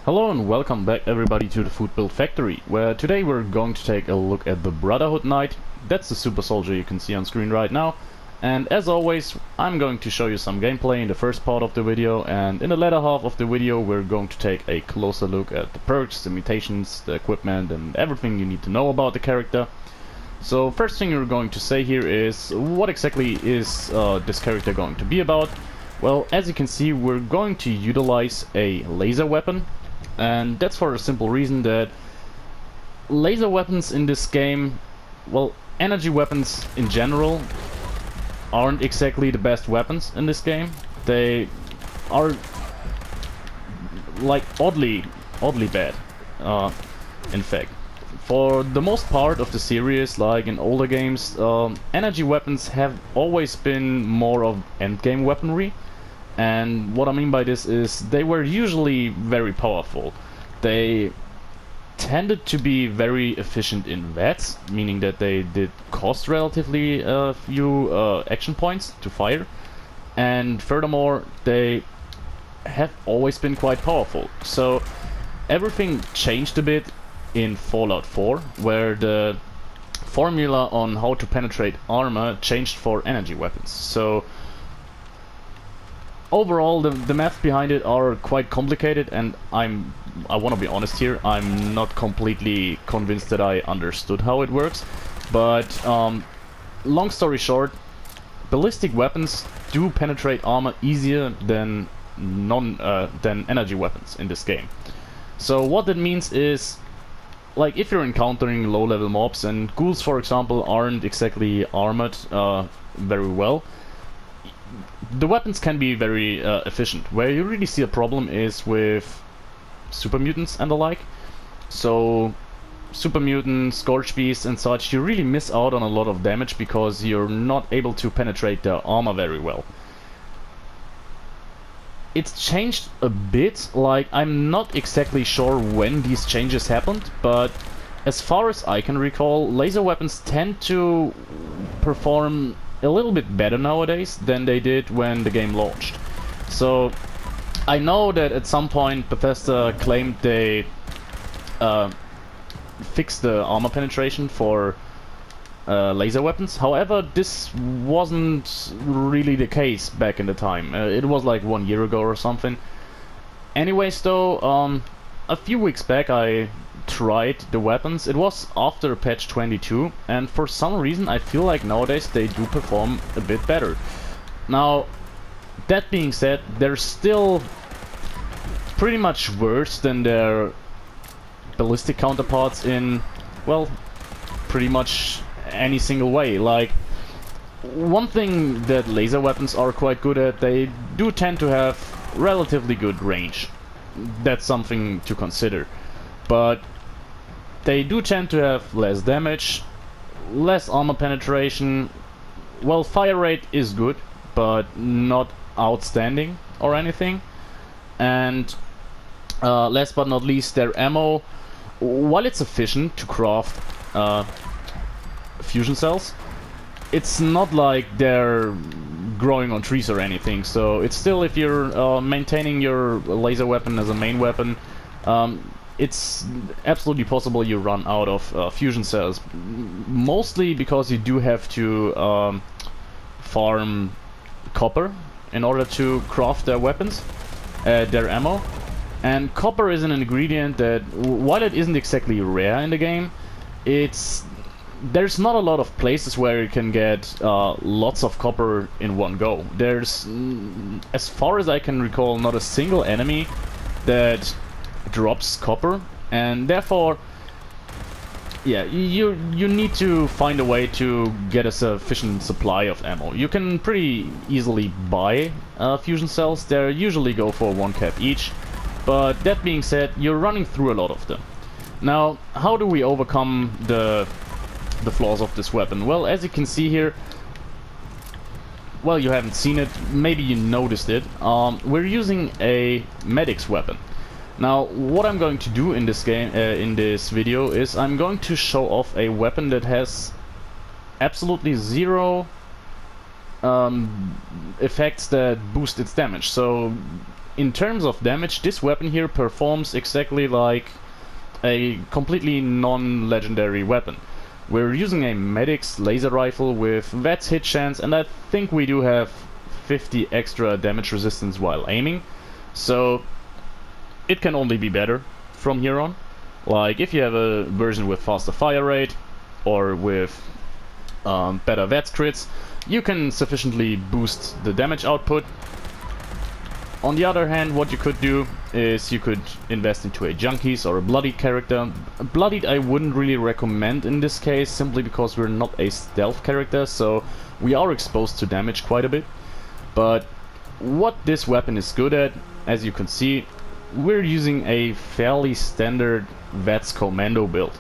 Hello and welcome back everybody to the Foodbuild factory, where today we're going to take a look at the Brotherhood Knight. That's the super soldier you can see on screen right now. And as always, I'm going to show you some gameplay in the first part of the video, and in the latter half of the video we're going to take a closer look at the perks, the mutations, the equipment and everything you need to know about the character. So first thing we're going to say here is, what exactly is this character going to be about? Well, as you can see, we're going to utilize a laser weapon. And that's for a simple reason that laser weapons in this game, well, energy weapons in general, aren't exactly the best weapons in this game. They are like oddly bad, in fact. For the most part of the series, like in older games, energy weapons have always been more of endgame weaponry. And what I mean by this is they were usually very powerful. They tended to be very efficient in VATS, meaning that they did cost relatively few action points to fire. And furthermore, they have always been quite powerful. So everything changed a bit in Fallout 4, where the formula on how to penetrate armor changed for energy weapons. So overall, the math behind it are quite complicated, and I want to be honest here, I'm not completely convinced that I understood how it works. But long story short, ballistic weapons do penetrate armor easier than energy weapons in this game. So what that means is, like, if you're encountering low-level mobs, and ghouls, for example, aren't exactly armored very well, the weapons can be very efficient. Where you really see a problem is with super mutants and the like. So super mutants, scorch beasts and such, you really miss out on a lot of damage because you're not able to penetrate their armor very well. It's changed a bit, like I'm not exactly sure when these changes happened, but as far as I can recall, laser weapons tend to perform a little bit better nowadays than they did when the game launched. So I know that at some point Bethesda claimed they fixed the armor penetration for laser weapons. However, this wasn't really the case back in the time. It was like 1 year ago or something. Anyways though, a few weeks back I tried the weapons. It was after patch 22, and for some reason I feel like nowadays they do perform a bit better. Now, that being said, they're still pretty much worse than their ballistic counterparts in, well, pretty much any single way. Like, one thing that laser weapons are quite good at, they do tend to have relatively good range. That's something to consider. But they do tend to have less damage, less armor penetration. Well, fire rate is good, but not outstanding or anything. And last but not least, their ammo, while it's efficient to craft fusion cells, it's not like they're growing on trees or anything. So it's still, if you're maintaining your laser weapon as a main weapon, it's absolutely possible you run out of fusion cells. Mostly because you do have to farm copper in order to craft their weapons, their ammo. And copper is an ingredient that, while it isn't exactly rare in the game, there's not a lot of places where you can get lots of copper in one go. There's, as far as I can recall, not a single enemy that drops copper, and therefore, yeah, you need to find a way to get a sufficient supply of ammo. You can pretty easily buy fusion cells. They usually go for 1 cap each, but that being said, you're running through a lot of them. Now, how do we overcome the flaws of this weapon? Well, as you can see here, well, you haven't seen it, maybe you noticed it, we're using a medic's weapon. Now, what I'm going to do in this game, in this video, is I'm going to show off a weapon that has absolutely zero effects that boost its damage. So in terms of damage, this weapon here performs exactly like a completely non-legendary weapon. We're using a medic's laser rifle with VET's hit chance, and I think we do have 50 extra damage resistance while aiming, so it can only be better from here on. Like, if you have a version with faster fire rate or with better VET's crits, you can sufficiently boost the damage output. On the other hand, what you could do is you could invest into a Junkies or a Bloodied character. Bloodied I wouldn't really recommend in this case, simply because we're not a stealth character, so we are exposed to damage quite a bit. But what this weapon is good at, as you can see, we're using a fairly standard VET's Commando build.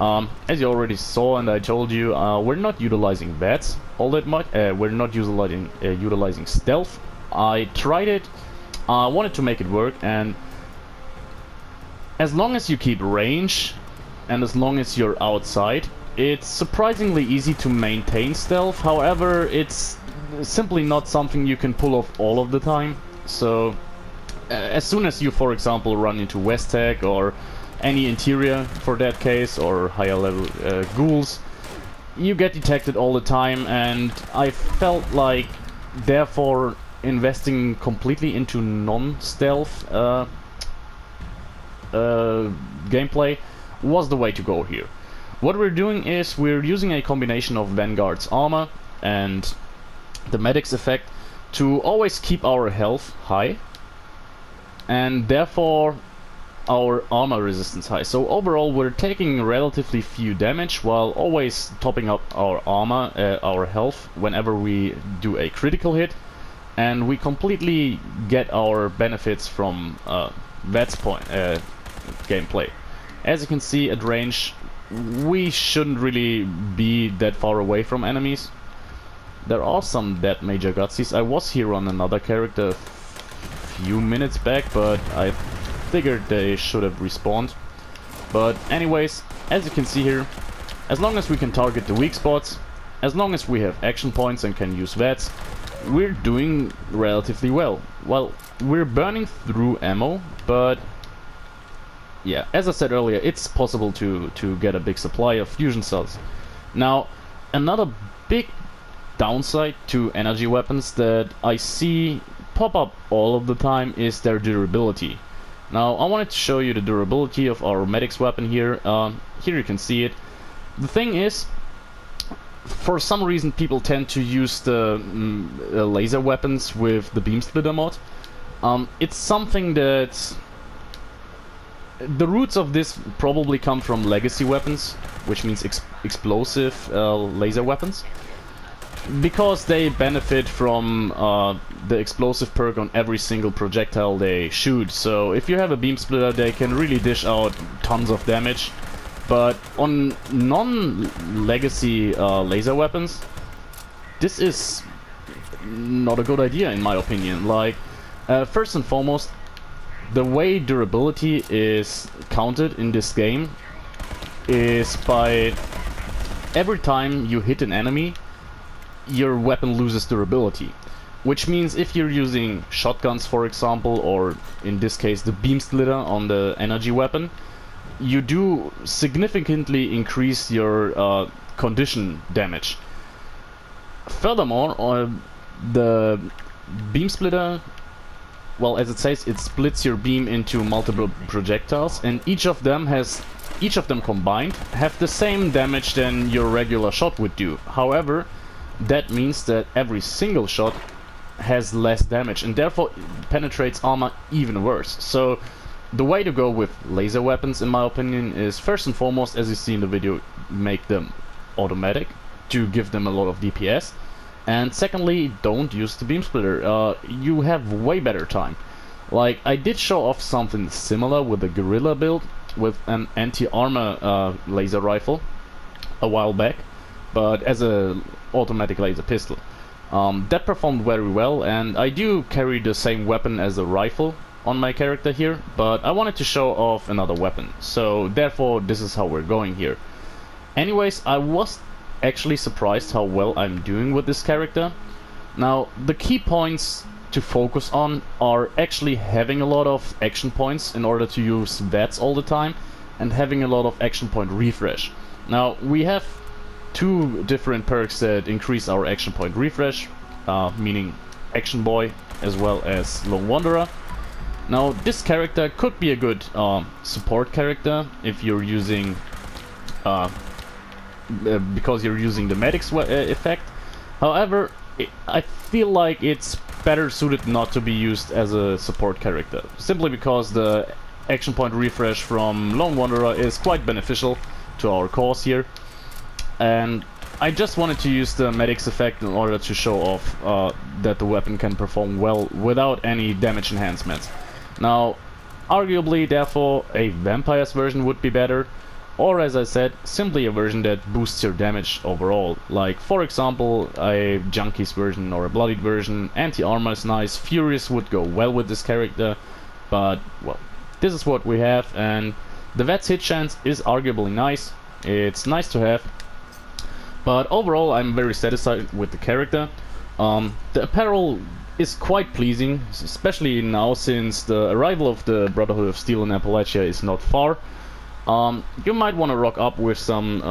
As you already saw and I told you, we're not utilizing VET's all that much. We're not utilizing stealth. I tried it. I wanted to make it work, and as long as you keep range and as long as you're outside, it's surprisingly easy to maintain stealth. However, it's simply not something you can pull off all of the time. So as soon as you, for example, run into West Tech or any interior for that case, or higher level ghouls, you get detected all the time, and I felt like therefore investing completely into non-stealth gameplay was the way to go here. What we're doing is we're using a combination of Vanguard's armor and the medic's effect to always keep our health high and therefore our armor resistance high. So overall we're taking relatively few damage while always topping up our armor, our health whenever we do a critical hit. And we completely get our benefits from VET's gameplay. As you can see, at range, we shouldn't really be that far away from enemies. There are some dead major gutsies. I was here on another character a few minutes back, but I figured they should have respawned. But anyways, as you can see here, as long as we can target the weak spots, as long as we have action points and can use VET's, we're doing relatively well. Well, we're burning through ammo, but yeah, as I said earlier, it's possible to get a big supply of fusion cells. Now, another big downside to energy weapons that I see pop up all of the time is their durability. Now, I wanted to show you the durability of our medic's weapon here. Here you can see it. The thing is, for some reason people tend to use the laser weapons with the beam splitter mod. It's something that the roots of this probably come from legacy weapons, which means explosive laser weapons, because they benefit from the explosive perk on every single projectile they shoot. So if you have a beam splitter, they can really dish out tons of damage. But on non-legacy laser weapons, this is not a good idea in my opinion. Like, first and foremost, the way durability is counted in this game is by every time you hit an enemy, your weapon loses durability. Which means if you're using shotguns, for example, or in this case the beam splitter on the energy weapon, you do significantly increase your condition damage. Furthermore, the beam splitter, well, as it says, it splits your beam into multiple projectiles, and each of them combined have the same damage than your regular shot would do. However, that means that every single shot has less damage and therefore penetrates armor even worse. So the way to go with laser weapons, in my opinion, is first and foremost, as you see in the video, make them automatic to give them a lot of DPS. And secondly, don't use the beam splitter. You have way better time. Like, I did show off something similar with the guerrilla build with an anti-armor laser rifle a while back, but as a automatic laser pistol. That performed very well, and I do carry the same weapon as a rifle on my character here, but I wanted to show off another weapon, so therefore this is how we're going here. Anyways, I was actually surprised how well I'm doing with this character. Now, the key points to focus on are actually having a lot of action points in order to use VATS all the time, and having a lot of action point refresh. Now we have two different perks that increase our action point refresh, meaning Action Boy as well as Lone Wanderer. Now this character could be a good support character if you're using because you're using the medic's effect. However, I feel like it's better suited not to be used as a support character, simply because the action point refresh from Lone Wanderer is quite beneficial to our cause here, and I just wanted to use the medic's effect in order to show off that the weapon can perform well without any damage enhancements. Now, arguably, therefore, a vampire's version would be better, or as I said, simply a version that boosts your damage overall. Like, for example, a Junkie's version or a Bloodied version. Anti-armor is nice, Furious would go well with this character, but, well, this is what we have, and the VATS hit chance is arguably nice. It's nice to have, but overall I'm very satisfied with the character. The apparel is quite pleasing, especially now since the arrival of the Brotherhood of Steel in Appalachia is not far. You might want to rock up with some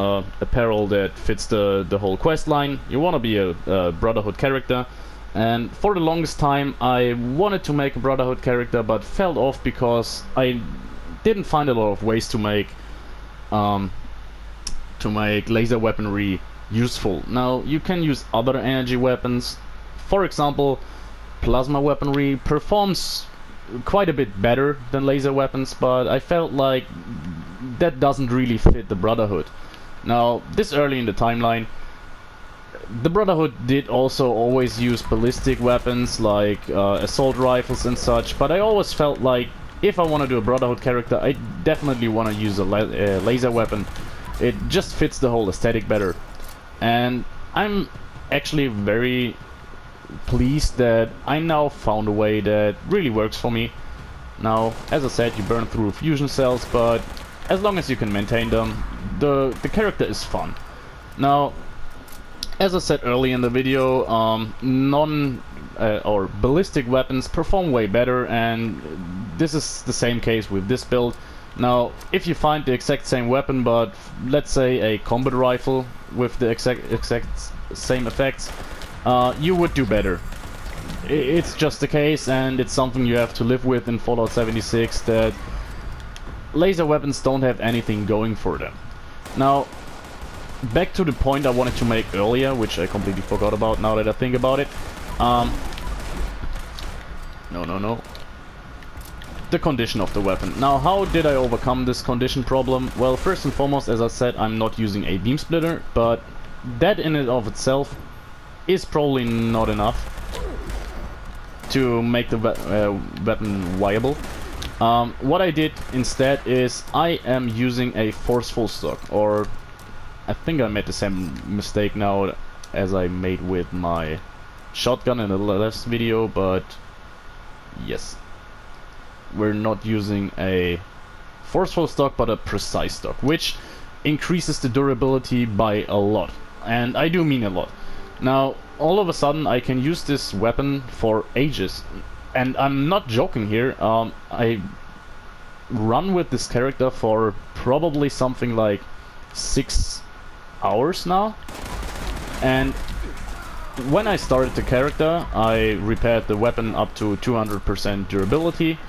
apparel that fits the whole quest line. You want to be a Brotherhood character, and for the longest time I wanted to make a Brotherhood character but fell off because I didn't find a lot of ways to make laser weaponry useful. Now you can use other energy weapons. For example, plasma weaponry performs quite a bit better than laser weapons, but I felt like that doesn't really fit the Brotherhood. Now, this early in the timeline, the Brotherhood did also always use ballistic weapons like assault rifles and such, but I always felt like if I want to do a Brotherhood character, I definitely want to use a laser weapon. It just fits the whole aesthetic better. And I'm actually very pleased that I now found a way that really works for me. Now, as I said, you burn through fusion cells, but as long as you can maintain them, the character is fun. Now, as I said early in the video, or ballistic weapons perform way better, and this is the same case with this build. Now, if you find the exact same weapon, but let's say a combat rifle with the exact same effects, you would do better. It's just the case, and it's something you have to live with in Fallout 76, that laser weapons don't have anything going for them. Now, back to the point I wanted to make earlier, which I completely forgot about now that I think about it. No. The condition of the weapon. Now, how did I overcome this condition problem? Well, first and foremost, as I said, I'm not using a beam splitter, but that in and of itself is probably not enough to make the weapon viable. What I did instead is I am using a forceful stock, or I think I made the same mistake now as I made with my shotgun in the last video, but yes. We're not using a forceful stock but a precise stock, which increases the durability by a lot, and I do mean a lot. Now, all of a sudden I can use this weapon for ages, and I'm not joking here. I run with this character for probably something like 6 hours now, and when I started the character I repaired the weapon up to 200% durability,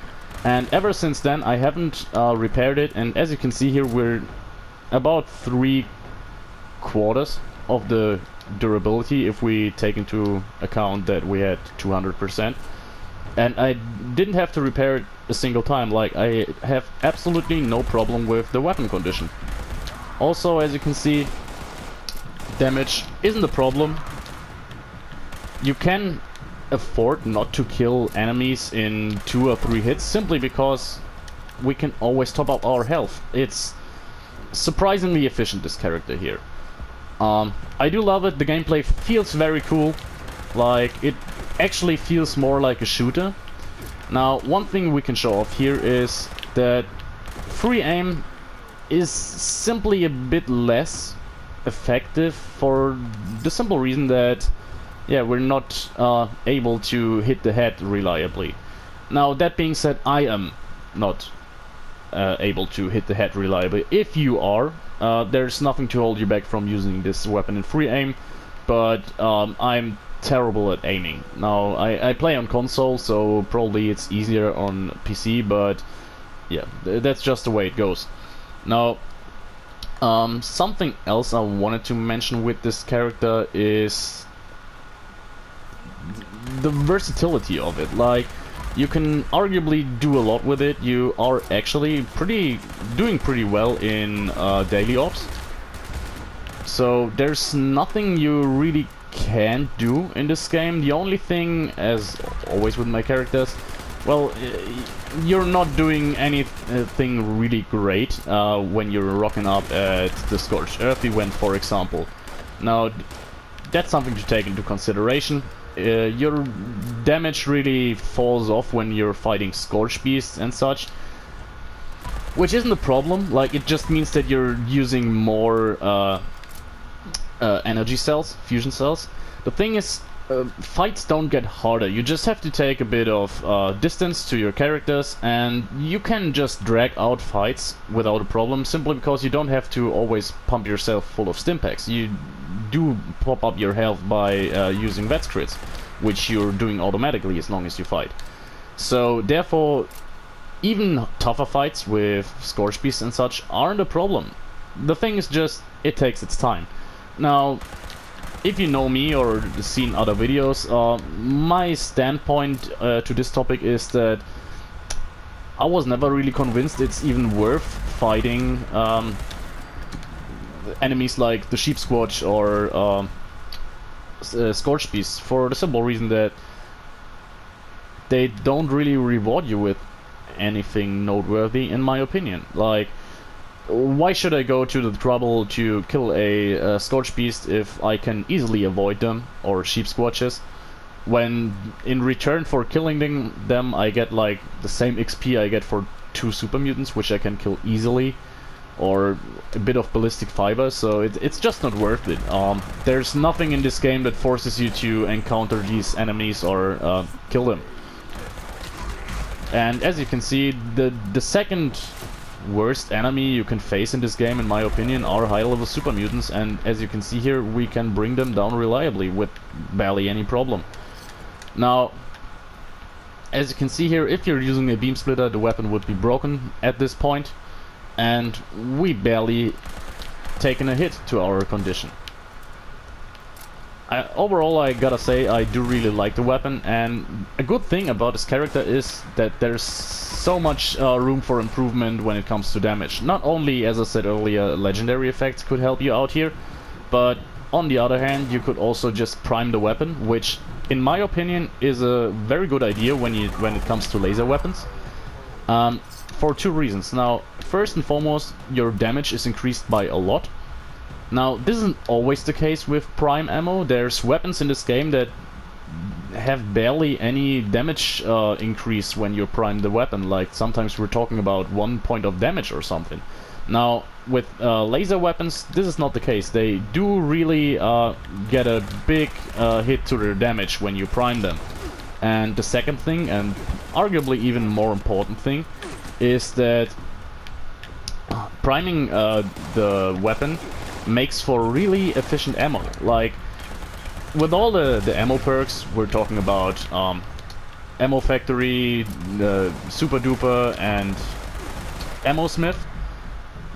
and ever since then I haven't repaired it, and as you can see here we're about 3/4 of the durability if we take into account that we had 200%, and I didn't have to repair it a single time. Like, I have absolutely no problem with the weapon condition. Also, as you can see, damage isn't a problem. You can afford not to kill enemies in 2 or 3 hits simply because we can always top up our health. It's surprisingly efficient, this character here. I do love it. The gameplay feels very cool. Like, it actually feels more like a shooter. Now, one thing we can show off here is that free aim is simply a bit less effective for the simple reason that yeah, we're not able to hit the head reliably. Now, that being said, I am not able to hit the head reliably. If you are, there's nothing to hold you back from using this weapon in free aim, but I'm terrible at aiming. Now, I play on console, so probably it's easier on PC, but yeah, that's just the way it goes. Now, something else I wanted to mention with this character is the versatility of it. Like, you can arguably do a lot with it. You are actually doing pretty well in daily ops. So there's nothing you really can't do in this game. The only thing, as always with my characters, well, you're not doing anything really great when you're rocking up at the Scorched Earth event, for example. Now, that's something to take into consideration. Your damage really falls off when you're fighting Scorch Beasts and such, which isn't a problem. Like, it just means that you're using more energy cells, fusion cells. The thing is, fights don't get harder. You just have to take a bit of distance to your characters, and you can just drag out fights without a problem, simply because you don't have to always pump yourself full of stimpaks. You do pop up your health by using Vets crits, which you're doing automatically as long as you fight. So therefore, even tougher fights with Scorch Beasts and such aren't a problem. The thing is just, it takes its time. Now, if you know me or seen other videos, my standpoint to this topic is that I was never really convinced it's even worth fighting enemies like the Sheep Squatch or Scorch Beasts, for the simple reason that they don't really reward you with anything noteworthy, in my opinion. Like, why should I go to the trouble to kill a Scorch Beast if I can easily avoid them, or Sheep Squatches, when in return for killing them I get like the same XP I get for 2 super mutants, which I can kill easily, or a bit of ballistic fiber, so it's just not worth it. There's nothing in this game that forces you to encounter these enemies or kill them. And as you can see, the second worst enemy you can face in this game, in my opinion, are high-level super mutants, and as you can see here, we can bring them down reliably with barely any problem. Now, as you can see here, if you're using a beam splitter, the weapon would be broken at this point, and we barely taken a hit to our condition. Overall, I gotta say, I do really like the weapon, and a good thing about this character is that there's so much room for improvement when it comes to damage. Not only, as I said earlier, legendary effects could help you out here, but on the other hand, you could also just prime the weapon, which, in my opinion, is a very good idea when it comes to laser weapons. For 2 reasons. Now, first and foremost, your damage is increased by a lot. Now, this isn't always the case with prime ammo. There's weapons in this game that have barely any damage increase when you prime the weapon. Like, sometimes we're talking about 1 point of damage or something. Now, with laser weapons, this is not the case. They do really get a big hit to their damage when you prime them. And the second thing, and arguably even more important thing, is that priming the weapon makes for really efficient ammo. Like, with all the ammo perks, we're talking about Ammo Factory, Super Duper, and Ammo Smith,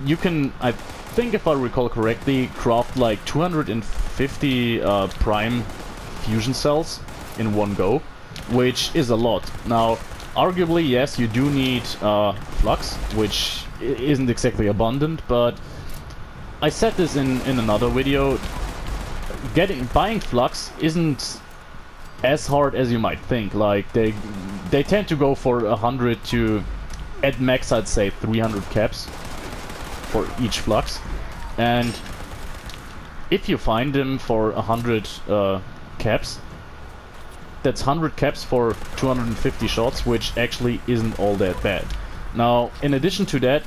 you can, I think if I recall correctly, craft like 250 prime fusion cells in one go, which is a lot. Now, arguably, yes, you do need flux, which isn't exactly abundant, but I said this in another video, buying flux isn't as hard as you might think. Like, they tend to go for 100 to, at max I'd say 300 caps for each flux, and if you find them for 100 caps, that's 100 caps for 250 shots, which actually isn't all that bad. Now, in addition to that,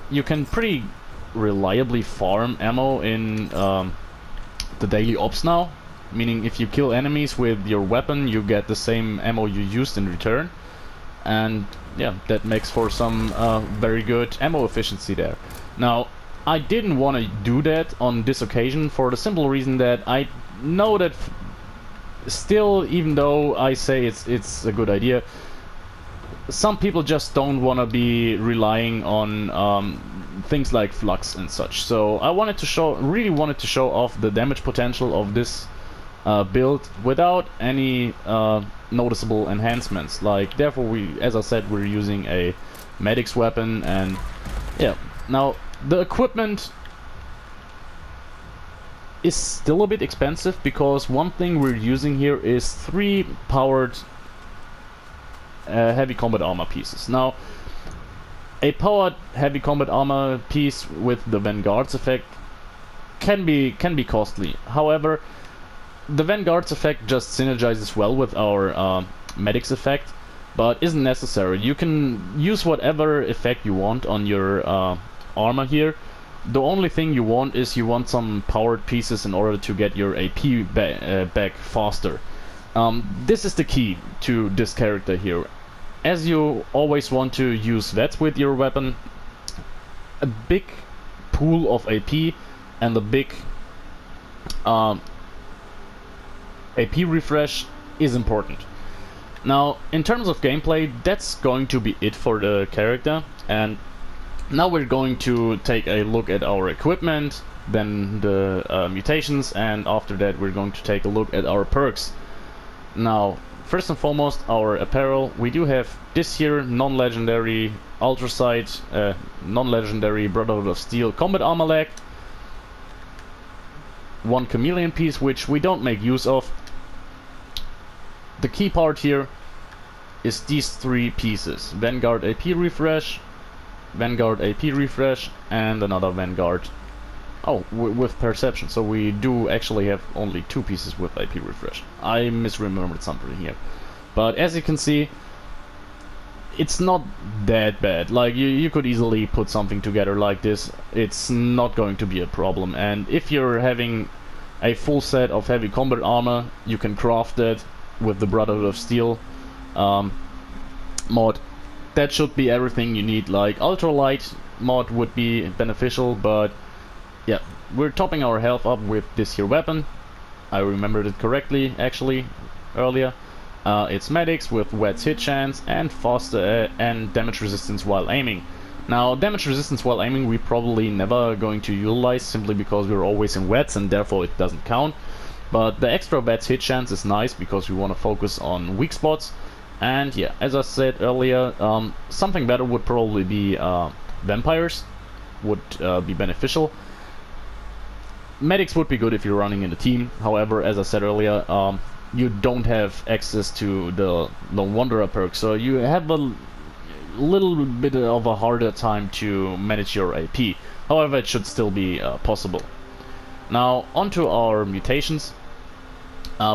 you can pretty reliably farm ammo in the daily ops now. meaning if you kill enemies with your weapon, you get the same ammo you used in return. And yeah, that makes for some very good ammo efficiency there. Now, I didn't want to do that on this occasion for the simple reason that I know that still, even though I say it's a good idea, some people just don't want to be relying on things like flux and such. So I really wanted to show off the damage potential of this build without any noticeable enhancements. Like, therefore, as I said, we're using a medic's weapon, and yeah. Now, the equipment is still a bit expensive because one thing we're using here is 3 powered heavy combat armor pieces. Now, a powered heavy combat armor piece with the Vanguard's effect can be costly. However, the Vanguard's effect just synergizes well with our medic's effect, but isn't necessary. You can use whatever effect you want on your armor here. The only thing you want is you want some powered pieces in order to get your AP back faster. This is the key to this character here. As you always want to use VETs with your weapon, a big pool of AP and a big AP refresh is important. Now, in terms of gameplay, that's going to be it for the character, and now we're going to take a look at our equipment, then the mutations, and after that we're going to take a look at our perks. Now, first and foremost, our apparel. We do have this here non-legendary Ultrasight, non-legendary Brotherhood of Steel combat armor leg, 1 chameleon piece, which we don't make use of. The key part here is these 3 pieces: Vanguard AP refresh, Vanguard AP refresh, and another Vanguard. Oh, with perception. So we do actually have only 2 pieces with AP refresh. I misremembered something here. But as you can see, it's not that bad. Like, you could easily put something together like this. It's not going to be a problem. And if you're having a full set of heavy combat armor, you can craft it with the Brotherhood of Steel mod. That should be everything you need. Like, ultralight mod would be beneficial, but yeah, we're topping our health up with this here weapon. I remembered it correctly actually earlier. It's medics with wets hit chance and faster and damage resistance while aiming. Now, damage resistance while aiming we probably never going to utilize simply because we're always in wets and therefore it doesn't count. But the extra wets hit chance is nice because we want to focus on weak spots. And yeah, as I said earlier, something better would probably be vampires, would be beneficial. Medics would be good if you're running in a team. However, as I said earlier, you don't have access to the Lone Wanderer perk, so you have a little bit of a harder time to manage your AP. However, it should still be possible. Now, onto our mutations.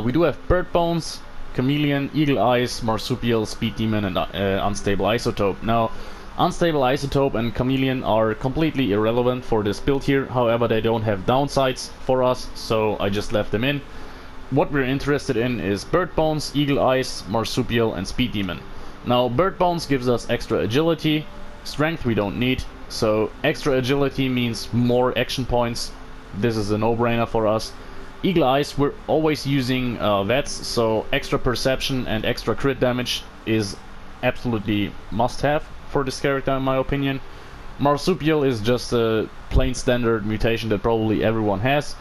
We do have Bird Bones, Chameleon, Eagle Eyes, Marsupial, Speed Demon, and Unstable Isotope. Now, Unstable Isotope and Chameleon are completely irrelevant for this build here. However, they don't have downsides for us, so I just left them in. What we're interested in is Bird Bones, Eagle Eyes, Marsupial, and Speed Demon. Now, Bird Bones gives us extra agility. Strength we don't need, so extra agility means more action points. This is a no-brainer for us. Eagle Eyes, we're always using VETs, so extra perception and extra crit damage is absolutely must-have for this character in my opinion. Marsupial is just a plain standard mutation that probably everyone has.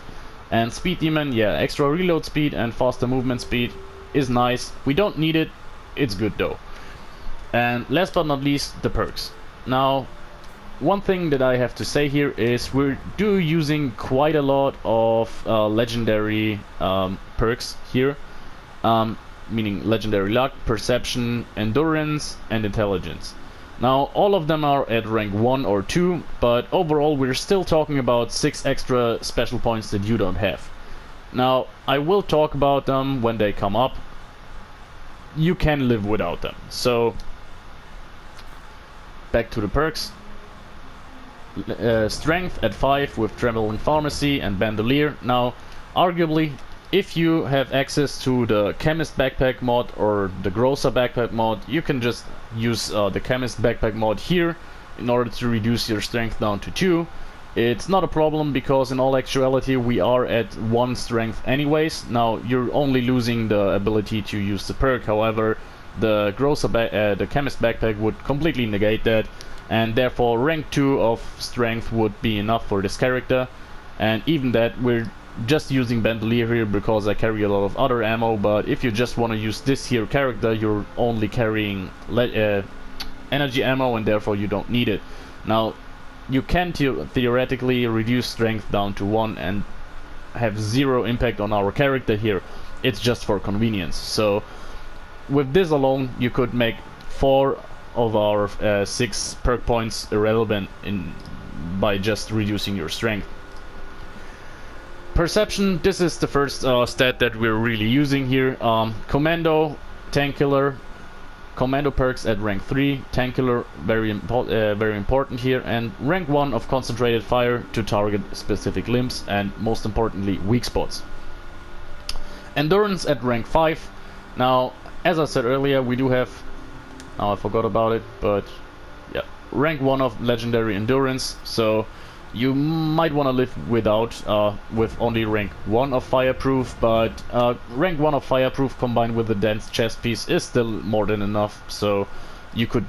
And Speed Demon, yeah, extra reload speed and faster movement speed is nice. We don't need it, it's good though. And last but not least, the perks. Now, one thing that I have to say here is we're using quite a lot of legendary perks here, meaning legendary luck, perception, endurance, and intelligence. Now, all of them are at rank 1 or 2, but overall we're still talking about 6 extra special points that you don't have. Now, I will talk about them when they come up. You can live without them. So, back to the perks. Strength at 5 with Traveling Pharmacy and Bandolier. Now, arguably, if you have access to the Chemist Backpack mod or the Grocer Backpack mod, you can just use the Chemist Backpack mod here in order to reduce your strength down to 2. It's not a problem because in all actuality we are at 1 strength anyways. Now you're only losing the ability to use the perk, however the the Chemist Backpack would completely negate that, and therefore rank 2 of strength would be enough for this character. And even that, we're just using Bandolier here because I carry a lot of other ammo, but if you just want to use this here character, you're only carrying energy ammo and therefore you don't need it. Now you can theoretically reduce strength down to 1 and have 0 impact on our character here. It's just for convenience. So with this alone you could make 4 of our 6 perk points irrelevant by just reducing your strength. Perception, this is the first stat that we're really using here. Commando, Tank Killer, Commando perks at rank 3, Tank Killer very important here, and rank 1 of Concentrated Fire to target specific limbs and most importantly weak spots. Endurance at rank 5. Now as I said earlier, we do have, now I forgot about it, but yeah, rank 1 of Legendary Endurance, so you might want to live without with only rank 1 of Fireproof, but rank 1 of Fireproof combined with the dense chest piece is still more than enough, so you could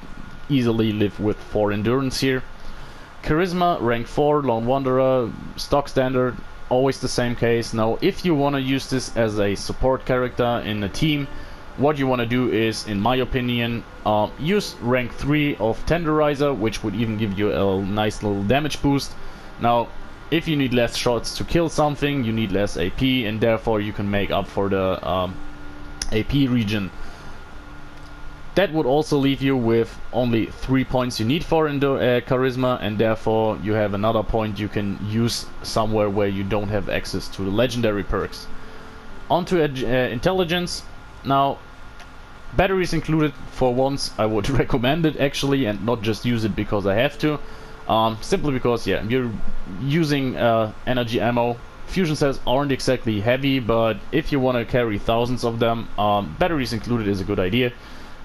easily live with 4 Endurance here. Charisma, rank 4, Lone Wanderer, stock standard, always the same case. Now if you want to use this as a support character in a team, what you want to do is, in my opinion, use rank 3 of Tenderizer, which would even give you a nice little damage boost. Now if you need less shots to kill something, you need less AP, and therefore you can make up for the AP region. That would also leave you with only 3 points you need for Charisma, and therefore you have another point you can use somewhere where you don't have access to the legendary perks. Onto Intelligence. Now batteries included for once. I would recommend it actually, and not just use it because I have to. Simply because, yeah, you're using energy ammo. Fusion cells aren't exactly heavy, but if you want to carry thousands of them, batteries included is a good idea.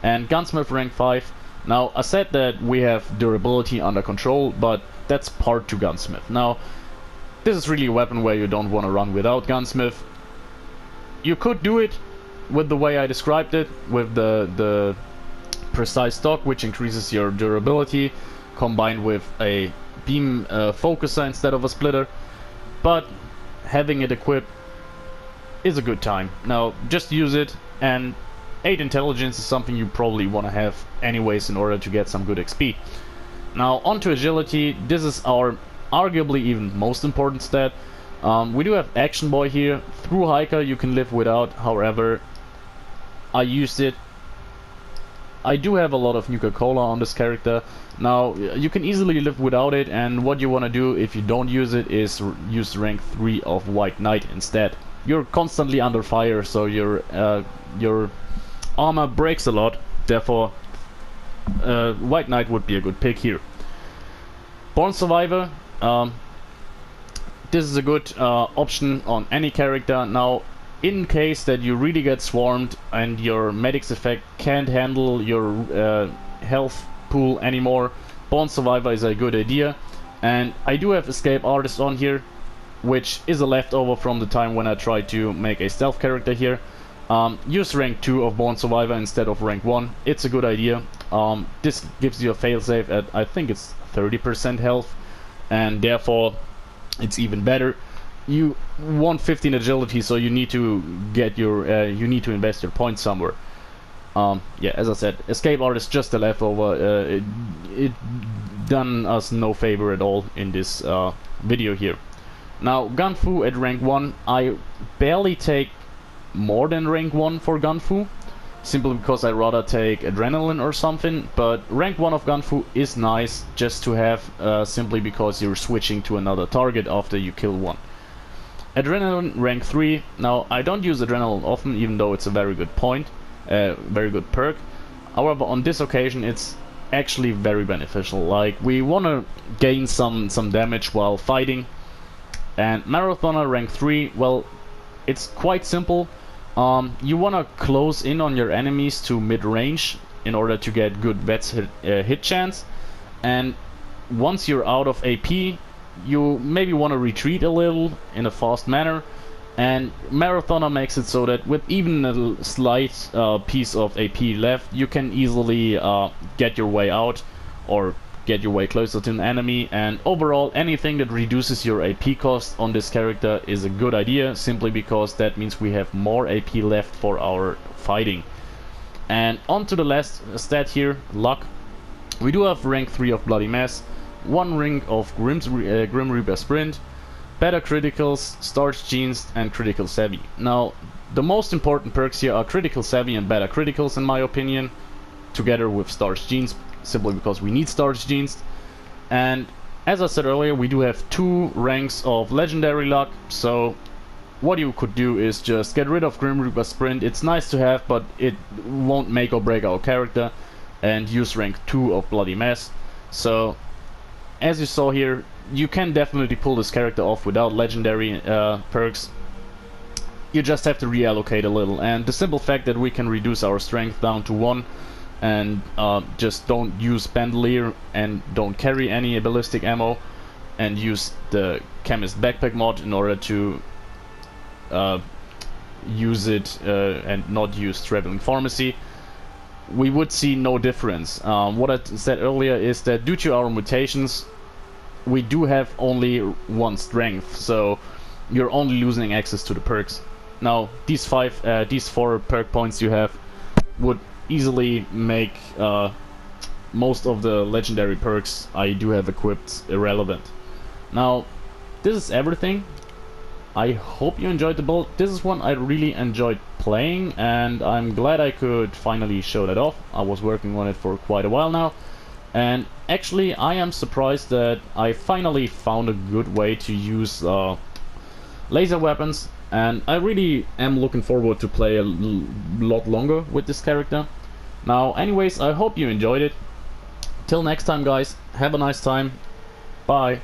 And Gunsmith rank 5. Now I said that we have durability under control, but that's part to Gunsmith. Now this is really a weapon where you don't want to run without Gunsmith. You could do it with the way I described it, with the precise stock, which increases your durability, combined with a beam focuser instead of a splitter, but having it equipped is a good time. Now just use it, and 8 intelligence is something you probably want to have anyways in order to get some good XP. Now onto agility. This is our arguably even most important stat. We do have Action Boy here. Through Hiker you can live without, however I used it. I do have a lot of Nuka-Cola on this character. Now you can easily live without it, and what you want to do if you don't use it is use rank 3 of White Knight instead. You're constantly under fire, so your armor breaks a lot, therefore White Knight would be a good pick here. Born Survivor, this is a good option on any character. Now in case that you really get swarmed and your medic's effect can't handle your health pool anymore, Born Survivor is a good idea. And I do have Escape Artist on here, which is a leftover from the time when I tried to make a stealth character here. Use rank 2 of Born Survivor instead of rank 1. It's a good idea. This gives you a failsafe at, I think it's 30% health, and therefore it's even better. You want 15 agility, so you need to get your you need to invest your points somewhere. Yeah, as I said, Escape Artist just a leftover. It done us no favor at all in this video here. Now Gunfu at rank 1, I barely take more than rank 1 for Gunfu, simply because I rather take Adrenaline or something, but rank 1 of Gunfu is nice just to have, simply because you're switching to another target after you kill one. Adrenaline rank 3, now I don't use Adrenaline often, even though it's a very good point, very good perk. However, on this occasion it's actually very beneficial. Like, we want to gain some damage while fighting. And Marathoner rank 3, well, It's quite simple. You want to close in on your enemies to mid-range in order to get good hit chance, and once you're out of AP, you maybe want to retreat a little in a fast manner, and Marathoner makes it so that with even a slight piece of AP left, you can easily get your way out or get your way closer to an enemy. And overall, anything that reduces your AP cost on this character is a good idea, simply because that means we have more AP left for our fighting. And on to the last stat here, luck. We do have rank 3 of Bloody Mass, 1 ring of Grim Reaper Sprint, better criticals, Starch Genes, and Critical Savvy. Now, the most important perks here are Critical Savvy and better criticals in my opinion, together with Starch Genes, simply because we need Starch Genes. And as I said earlier, we do have 2 ranks of Legendary Luck, so what you could do is just get rid of Grim Reaper Sprint. It's nice to have, but it won't make or break our character, and use rank 2 of Bloody Mass. So, as you saw here, you can definitely pull this character off without legendary perks. You just have to reallocate a little, and the simple fact that we can reduce our strength down to 1 and just don't use bandolier and don't carry any ballistic ammo and use the chemist backpack mod in order to use it and not use traveling pharmacy, we would see no difference. What I said earlier is that due to our mutations, we do have only 1 strength, so you're only losing access to the perks. Now, these 4 perk points you have would easily make most of the legendary perks I do have equipped irrelevant. Now, this is everything. I hope you enjoyed the build. This is one I really enjoyed playing, and I'm glad I could finally show that off. I was working on it for quite a while now, and actually I am surprised that I finally found a good way to use laser weapons, and I really am looking forward to play a lot longer with this character. Now, anyways, I hope you enjoyed it. Till next time, guys, have a nice time. Bye.